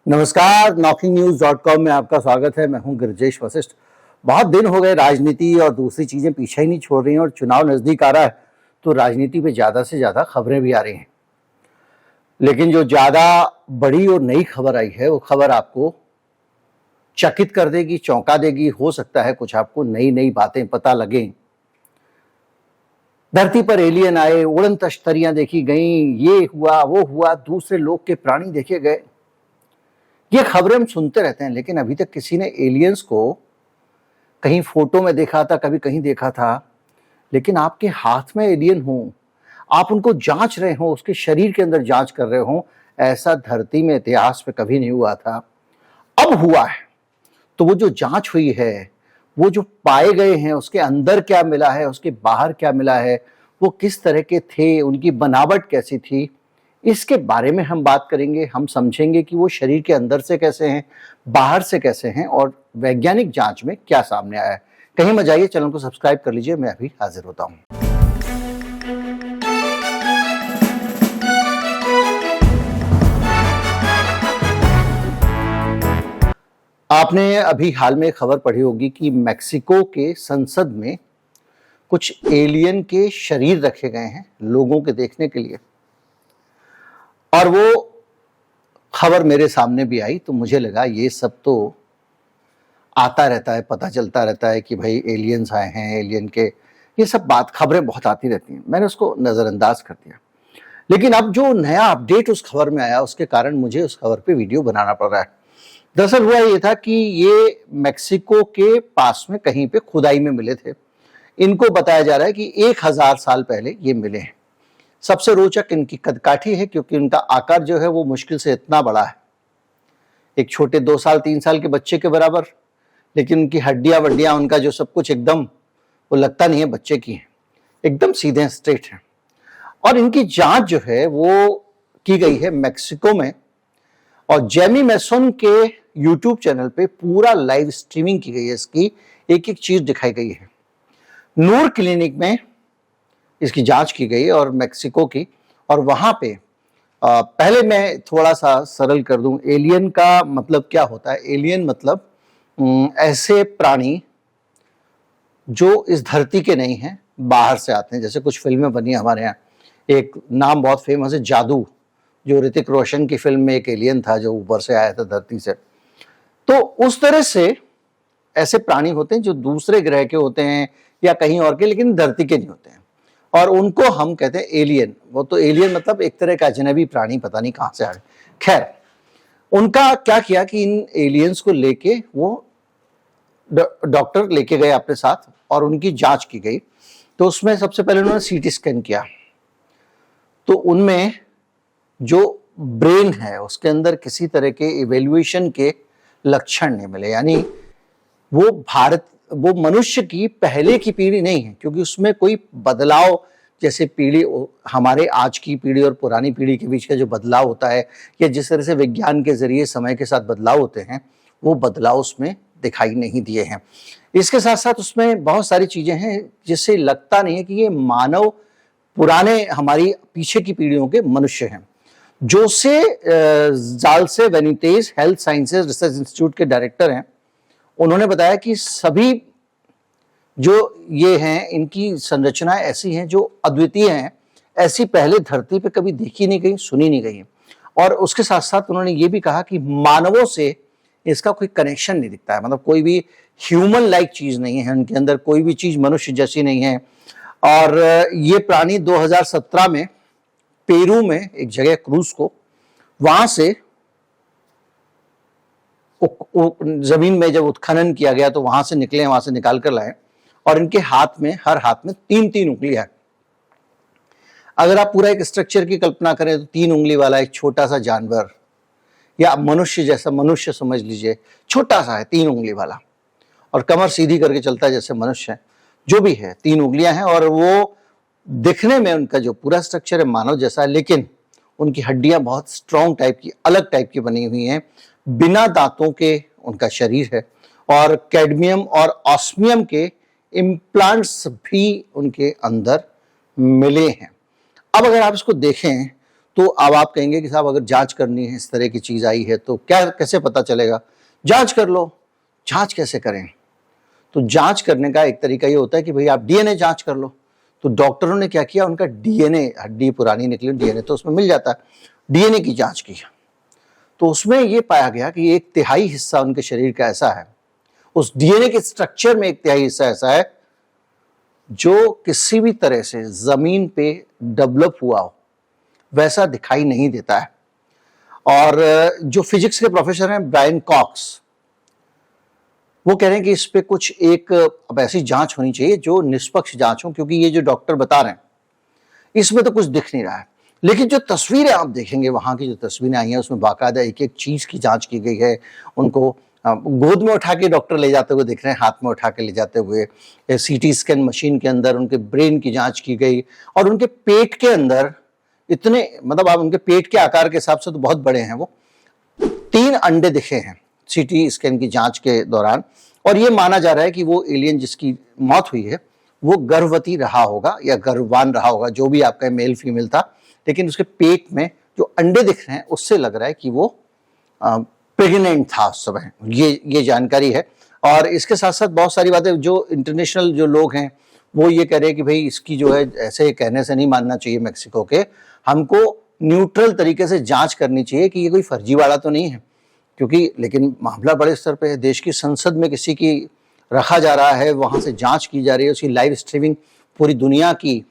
नमस्कार, NockingNews.com में आपका स्वागत है। मैं हूं गिरिजेश वशिष्ठ। बहुत दिन हो गए, राजनीति और दूसरी चीजें पीछे ही नहीं छोड़ रही हैं और चुनाव नजदीक आ रहा है तो राजनीति पे ज्यादा से ज्यादा खबरें भी आ रही हैं। लेकिन जो ज्यादा बड़ी और नई खबर आई है वो खबर आपको चकित कर देगी, चौंका देगी। हो सकता है कुछ आपको नई नई बातें पता लगें। धरती पर एलियन आए, उड़न तश्तरियां देखी गईं, ये हुआ वो हुआ, दूसरे लोक के प्राणी देखे गए। ये खबरें हम सुनते रहते हैं, लेकिन अभी तक किसी ने एलियंस को कहीं फोटो में देखा था, कभी कहीं देखा था। लेकिन आपके हाथ में एलियन हो, आप उनको जांच रहे हो, उसके शरीर के अंदर जांच कर रहे हो, ऐसा धरती में इतिहास में कभी नहीं हुआ था। अब हुआ है। तो वो जो जांच हुई है, वो जो पाए गए हैं, उसके अंदर क्या मिला है, उसके बाहर क्या मिला है, वो किस तरह के थे, उनकी बनावट कैसी थी, इसके बारे में हम बात करेंगे। हम समझेंगे कि वो शरीर के अंदर से कैसे हैं, बाहर से कैसे हैं और वैज्ञानिक जांच में क्या सामने आया है। कहीं मत जाइए, चैनल को सब्सक्राइब कर लीजिए। मैं अभी हाजिर होता हूं। आपने अभी हाल में खबर पढ़ी होगी कि मेक्सिको के संसद में कुछ एलियन के शरीर रखे गए हैं लोगों के देखने के लिए। और वो खबर मेरे सामने भी आई तो मुझे लगा ये सब तो आता रहता है, पता चलता रहता है कि भाई एलियंस आए हैं, एलियन के ये सब बात खबरें बहुत आती रहती हैं। मैंने उसको नज़रअंदाज कर दिया। लेकिन अब जो नया अपडेट उस खबर में आया, उसके कारण मुझे उस खबर पे वीडियो बनाना पड़ रहा है। दरअसल हुआ ये था कि ये मेक्सिको के पास में कहीं पे खुदाई में मिले थे। इनको बताया जा रहा है कि 1000 साल पहले ये मिले हैं। सबसे रोचक इनकी कदकाठी है, क्योंकि उनका आकार जो है वो मुश्किल से इतना बड़ा है, एक छोटे 2 साल 3 साल के बच्चे के बराबर। लेकिन उनकी हड्डियां वड्डियां, उनका जो सब कुछ एकदम, वो लगता नहीं है बच्चे की है, एकदम सीधे स्ट्रेट है। और इनकी जांच जो है वो की गई है मेक्सिको में, और जेमी मैसन के यूट्यूब चैनल पे पूरा लाइव स्ट्रीमिंग की गई है। इसकी एक एक चीज दिखाई गई है। नूर क्लिनिक में इसकी जांच की गई और मेक्सिको की, और वहां पे पहले मैं थोड़ा सा सरल कर दूं, एलियन का मतलब क्या होता है। एलियन मतलब ऐसे प्राणी जो इस धरती के नहीं हैं, बाहर से आते हैं। जैसे कुछ फिल्में बनी हमारे यहाँ, एक नाम बहुत फेमस है जादू, जो ऋतिक रोशन की फिल्म में एक एलियन था जो ऊपर से आया था धरती से। तो उस तरह से ऐसे प्राणी होते हैं जो दूसरे ग्रह के होते हैं या कहीं और के, लेकिन धरती के नहीं होते हैं, और उनको हम कहते हैं एलियन। वो तो एलियन मतलब एक तरह का अजनबी प्राणी, पता नहीं कहां से आ गए। खैर, उनका क्या किया कि इन एलियंस को लेके वो डॉक्टर लेके गए अपने साथ और उनकी जांच की गई। तो उसमें सबसे पहले उन्होंने सीटी स्कैन किया, तो उनमें जो ब्रेन है उसके अंदर किसी तरह के इवेल्युएशन के लक्षण नहीं मिले। यानी वो मनुष्य की पहले की पीढ़ी नहीं है, क्योंकि उसमें कोई बदलाव, जैसे पीढ़ी हमारे आज की पीढ़ी और पुरानी पीढ़ी के बीच का जो बदलाव होता है, या जिस तरह से विज्ञान के जरिए समय के साथ बदलाव होते हैं, वो बदलाव उसमें दिखाई नहीं दिए हैं। इसके साथ साथ उसमें बहुत सारी चीजें हैं जिससे लगता नहीं है कि ये मानव, पुराने हमारी पीछे की पीढ़ियों के मनुष्य हैं। जोसे जाल्से वेनितेज हेल्थ साइंसेज रिसर्च इंस्टीट्यूट के डायरेक्टर हैं। उन्होंने बताया कि सभी जो ये हैं, इनकी संरचनाएं ऐसी हैं जो अद्वितीय हैं, ऐसी पहले धरती पे कभी देखी नहीं गई, सुनी नहीं गई। और उसके साथ साथ उन्होंने ये भी कहा कि मानवों से इसका कोई कनेक्शन नहीं दिखता है, मतलब कोई भी ह्यूमन लाइक चीज नहीं है उनके अंदर, कोई भी चीज मनुष्य जैसी नहीं है। और ये प्राणी 2017 में पेरू में एक जगह क्रूज को, वहां से जमीन में जब उत्खनन किया गया तो वहां से निकले, वहां से निकाल कर लाए, और इनके हाथ में, हर हाथ में 3-3 उंगलियां। अगर आप पूरा एक स्ट्रक्चर की कल्पना करें तो 3 उंगली वाला एक छोटा सा जानवर, या मनुष्य जैसा, मनुष्य समझ लीजिए, छोटा सा है 3 उंगली वाला, और कमर सीधी करके चलता है जैसे मनुष्य है, जो भी है 3 उंगलियां हैं। और वो दिखने में उनका जो पूरा स्ट्रक्चर है मानव जैसा है, लेकिन उनकी हड्डियां बहुत स्ट्रॉन्ग टाइप की, अलग टाइप की बनी हुई हैं। बिना दांतों के उनका शरीर है, और कैडमियम और ऑस्मियम के इम्प्लांट्स भी उनके अंदर मिले हैं। अब अगर आप इसको देखें तो अब आप कहेंगे कि साहब अगर जांच करनी है, इस तरह की चीज आई है तो क्या कैसे पता चलेगा? जांच कर लो। जांच कैसे करें? तो जांच करने का एक तरीका ये होता है कि भाई आप डीएनए जांच कर लो। तो डॉक्टरों ने क्या किया, उनका डीएनए, हड्डी पुरानी निकली, डीएनए तो उसमें मिल जाता है, डीएनए की जांच की। तो उसमें ये पाया गया कि 1/3 हिस्सा उनके शरीर का ऐसा है, उस डीएनए के स्ट्रक्चर में 1/3 हिस्सा ऐसा है जो किसी भी तरह से जमीन पे डेवलप हुआ हो वैसा दिखाई नहीं देता है। और जो फिजिक्स के प्रोफेसर हैं ब्रायन कॉक्स, वो कह रहे हैं कि इस पे कुछ एक अब ऐसी जांच होनी चाहिए जो निष्पक्ष जांच हो, क्योंकि ये जो डॉक्टर बता रहे हैं इसमें तो कुछ दिख नहीं रहा है। लेकिन जो तस्वीरें आप देखेंगे, वहां की जो तस्वीरें आई हैं उसमें बाकायदा एक एक चीज की जांच की गई है। उनको गोद में उठा के डॉक्टर ले जाते हुए दिख रहे हैं, हाथ में उठा के ले जाते हुए। सीटी स्कैन मशीन के अंदर उनके ब्रेन की जांच की गई और उनके पेट के अंदर इतने, मतलब आप उनके पेट के आकार के हिसाब से तो बहुत बड़े हैं वो, 3 अंडे दिखे हैं सीटी स्कैन की जांच के दौरान। और ये माना जा रहा है कि वो एलियन जिसकी मौत हुई है वो गर्भवती रहा होगा या गर्भवान रहा होगा, जो भी आपका मेल फीमेल था, लेकिन उसके पेट में जो अंडे दिख रहे हैं उससे लग रहा है कि वो प्रेग्नेंट था उस समय। ये जानकारी है। और इसके साथ साथ बहुत सारी बातें जो इंटरनेशनल जो लोग हैं वो ये कह रहे हैं कि भाई इसकी जो है ऐसे कहने से नहीं मानना चाहिए मेक्सिको के, हमको न्यूट्रल तरीके से जांच करनी चाहिए कि ये कोई फर्जीवाड़ा तो नहीं है, क्योंकि लेकिन मामला बड़े स्तर पे है। देश की संसद में किसी की रखा जा रहा है, वहां से जांच की जा रही है, उसकी लाइव स्ट्रीमिंग पूरी दुनिया की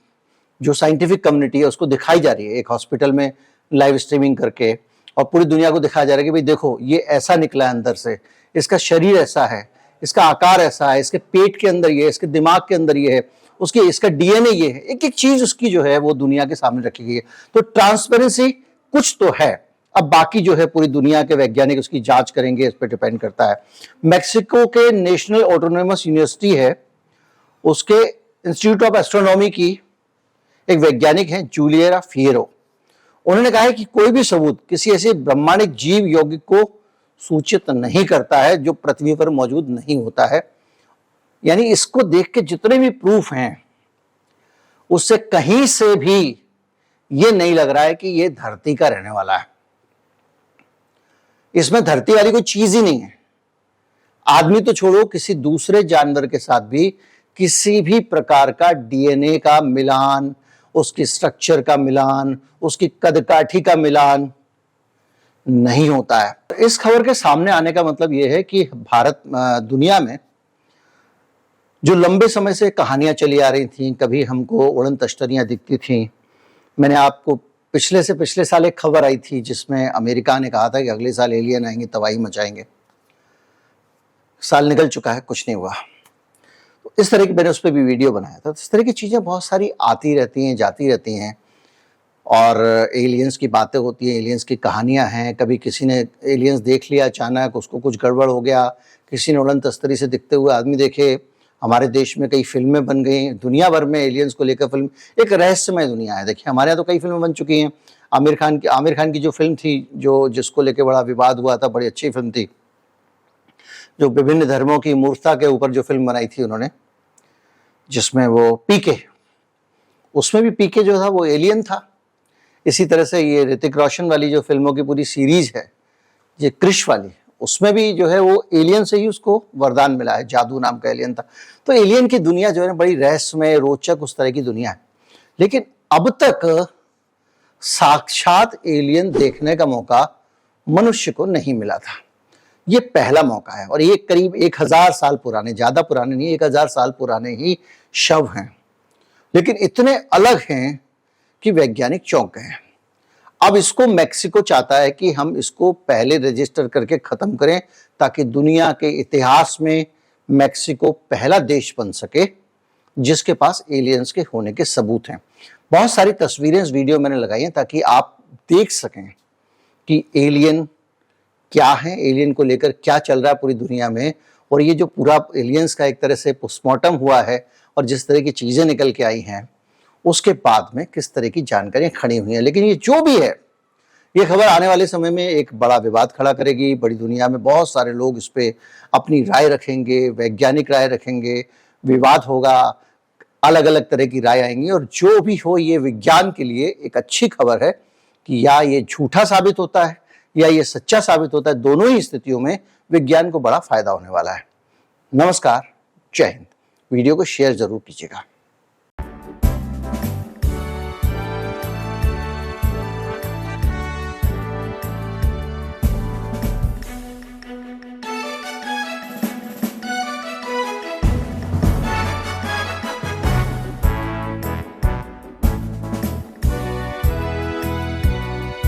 जो साइंटिफिक कम्युनिटी है उसको दिखाई जा रही है, एक हॉस्पिटल में लाइव स्ट्रीमिंग करके, और पूरी दुनिया को दिखाया जा रहा है कि भाई देखो ये ऐसा निकला है अंदर से, इसका शरीर ऐसा है, इसका आकार ऐसा है, इसके पेट के अंदर ये है, इसके दिमाग के अंदर ये है, उसके इसका डीएनए ये है, एक एक चीज उसकी जो है वो दुनिया के सामने रखी गई है। तो ट्रांसपेरेंसी कुछ तो है। अब बाकी जो है पूरी दुनिया के वैज्ञानिक उसकी जांच करेंगे, इस पर डिपेंड करता है। मैक्सिको के नेशनल ऑटोनोमस यूनिवर्सिटी है, उसके इंस्टीट्यूट ऑफ एस्ट्रोनॉमी की एक वैज्ञानिक है जूलियरा फियरो। उन्होंने कहा है कि कोई भी सबूत किसी ऐसे ब्रह्मांडिक जीव यौगिक को सूचित नहीं करता है जो पृथ्वी पर मौजूद नहीं होता है। यानी इसको देख के जितने भी प्रूफ हैं उससे कहीं से भी ये नहीं लग रहा है कि ये धरती का रहने वाला है। इसमें धरती वाली कोई चीज ही नहीं है। आदमी तो छोड़ो, किसी दूसरे जानवर के साथ भी किसी भी प्रकार का डीएनए का मिलान, उसकी स्ट्रक्चर का मिलान, उसकी कदकाठी का मिलान नहीं होता है। इस खबर के सामने आने का मतलब यह है कि भारत दुनिया में जो लंबे समय से कहानियां चली आ रही थी, कभी हमको उड़न तश्तरियां दिखती थी। मैंने आपको पिछले साल एक खबर आई थी जिसमें अमेरिका ने कहा था कि अगले साल एलियन आएंगे, तबाही मचाएंगे। साल निकल चुका है, कुछ नहीं हुआ। तो इस तरह की मैंने उस पर भी वीडियो बनाया था। इस तरह की चीज़ें बहुत सारी आती रहती हैं, जाती रहती हैं, और एलियंस की बातें होती हैं, एलियंस की कहानियां हैं। कभी किसी ने एलियंस देख लिया अचानक, उसको कुछ गड़बड़ हो गया, किसी ने उड़न तस्तरी से दिखते हुए आदमी देखे। हमारे देश में कई फिल्में बन गई, दुनिया भर में एलियंस को लेकर फिल्म, एक रहस्यमय दुनिया है। देखिए हमारे यहाँ तो कई फिल्में बन चुकी हैं। आमिर खान की जो फिल्म थी, जो जिसको लेकर बड़ा विवाद हुआ था, बड़ी अच्छी फिल्म थी, जो विभिन्न धर्मों की मूर्खता के ऊपर जो फिल्म बनाई थी उन्होंने, जिसमें वो पीके, उसमें भी पीके जो था वो एलियन था। इसी तरह से ये ऋतिक रोशन वाली जो फिल्मों की पूरी सीरीज है, ये क्रिश वाली, उसमें भी जो है वो एलियन से ही उसको वरदान मिला है, जादू नाम का एलियन था। तो एलियन की दुनिया जो है ना बड़ी रहस्यमय, रोचक उस तरह की दुनिया है। लेकिन अब तक साक्षात एलियन देखने का मौका मनुष्य को नहीं मिला था। ये पहला मौका है, और ये करीब 1000 साल पुराने, ज्यादा पुराने नहीं, 1000 साल पुराने ही शव हैं, लेकिन इतने अलग हैं कि वैज्ञानिक चौंक गए हैं। अब इसको मैक्सिको चाहता है कि हम इसको पहले रजिस्टर करके खत्म करें, ताकि दुनिया के इतिहास में मैक्सिको पहला देश बन सके जिसके पास एलियंस के होने के सबूत हैं। बहुत सारी तस्वीरें इस वीडियो मैंने लगाई हैं ताकि आप देख सकें कि एलियन क्या है, एलियन को लेकर क्या चल रहा है पूरी दुनिया में, और ये जो पूरा एलियंस का एक तरह से पोस्टमार्टम हुआ है और जिस तरह की चीजें निकल के आई हैं उसके बाद में किस तरह की जानकारियां खड़ी हुई हैं। लेकिन ये जो भी है, ये खबर आने वाले समय में एक बड़ा विवाद खड़ा करेगी। बड़ी दुनिया में बहुत सारे लोग इस पे अपनी राय रखेंगे, वैज्ञानिक राय रखेंगे, विवाद होगा, अलग अलग तरह की राय आएंगी। और जो भी हो, ये विज्ञान के लिए एक अच्छी खबर है कि या ये झूठा साबित होता है या ये सच्चा साबित होता है। दोनों ही स्थितियों में विज्ञान को बड़ा फायदा होने वाला है। नमस्कार, जय हिंद। वीडियो को शेयर जरूर कीजिएगा।